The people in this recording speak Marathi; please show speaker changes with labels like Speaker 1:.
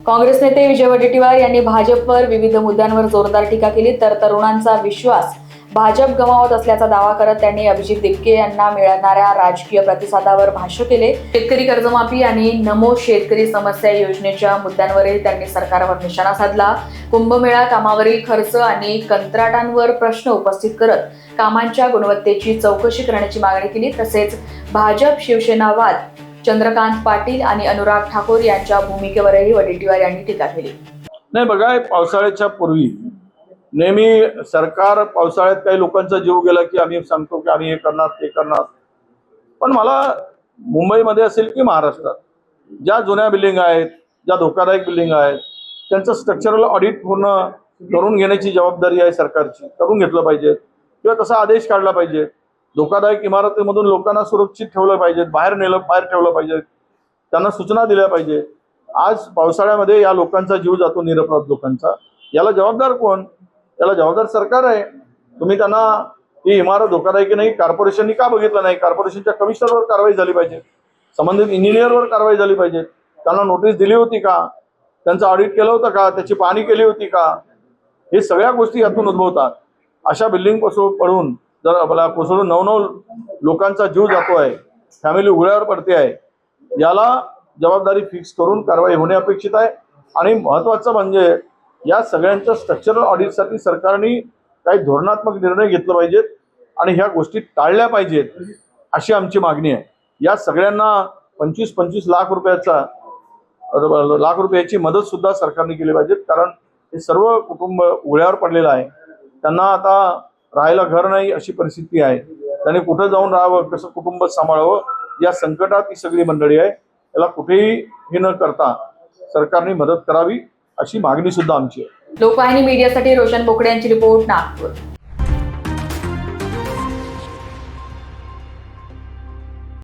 Speaker 1: काँग्रेस नेते विजय वडेट्टीवार यांनी भाजपवर विविध मुद्द्यांवर जोरदार टीका केली तर तरुणांचा विश्वास भाजप गमावत असल्याचा दावा करत त्यांनी अभिजित दिपके यांना मिळणाऱ्या राजकीय प्रतिसादावर भाष्य केले। शेतकरी कर्जमाफी आणि नमो शेतकरी समस्या योजनेच्या मुद्द्यांवरही त्यांनी सरकारवर निशाणा साधला। कुंभमेळा कामावरील खर्च आणि कंत्राटांवर प्रश्न उपस्थित करत कामांच्या गुणवत्तेची चौकशी करण्याची मागणी केली। तसेच भाजप शिवसेना वाद, चंद्रकांत पाटील आणि अनुराग ठाकूर यांच्या भूमिकेवरही वडेट्टीवार यांनी टीका केली।
Speaker 2: नाही बघा, पावसाळ्याच्या पूर्वी नेहमी सरकार पावसाळ्यात काही लोकांचा जीव गेला की आम्ही सांगतो की आम्ही हे करणार ते करणार, पण मला मुंबईमध्ये असेल की महाराष्ट्रात ज्या जुन्या बिल्डिंग आहेत, ज्या धोकादायक बिल्डिंग आहेत, त्यांचं स्ट्रक्चरल ऑडिट पूर्ण करून घेण्याची जबाबदारी आहे सरकारची, करून घेतलं पाहिजे किंवा तसा आदेश काढला पाहिजे। धोकादायक इमारतीमधून लोकांना सुरक्षित ठेवलं पाहिजे, बाहेर ठेवलं पाहिजे, त्यांना सूचना दिल्या पाहिजे। आज पावसाळ्यामध्ये या लोकांचा जीव जातो, निरपराध लोकांचा, याला जबाबदार कोण? याला जबाबदार सरकार आहे। तुम्ही त्यांना ही इमारत धोकादायक नाही, कॉर्पोरेशननी का बघितलं नाही? कॉर्पोरेशनच्या कमिशनरवर कारवाई झाली पाहिजे, संबंधित इंजिनियरवर कारवाई झाली पाहिजे, त्यांना नोटीस दिली होती का, त्यांचं ऑडिट केलं होतं का, त्याची पाहणी केली होती का? हे सगळ्या गोष्टी यातून उद्भवतात। अशा बिल्डिंग पडून जर आपला कोसळून 9 लोकांचा जीव जातो आहे, फॅमिली उघड्यावर पडते आहे, याला जबाबदारी फिक्स करून कारवाई होणे अपेक्षित आहे। आणि महत्त्वाचं म्हणजे या सगळ्यांच्या स्ट्रक्चरल ऑडिटसाठी सरकारने काही धोरणात्मक निर्णय घेतले पाहिजेत आणि ह्या गोष्टी टाळल्या पाहिजेत, अशी आमची मागणी आहे। या सगळ्यांना 25-25 लाख रुपयाची मदत सुद्धा सरकारने केली पाहिजे, कारण हे सर्व कुटुंब उघड्यावर पडलेलं आहे। त्यांना आता राहायला घर नाही अशी परिस्थिती आहे, त्यांनी कुठं जाऊन राहावं, कसं कुटुंब सांभाळावं, या संकटात ही सगळी मंडळी आहे। याला कुठेही हे न करता सरकारने मदत करावी अशी मागणी सुद्धा आमची आहे।
Speaker 1: लोकवाहिनी मीडियासाठी रोशन बोकडे यांची रिपोर्ट, नागपूर।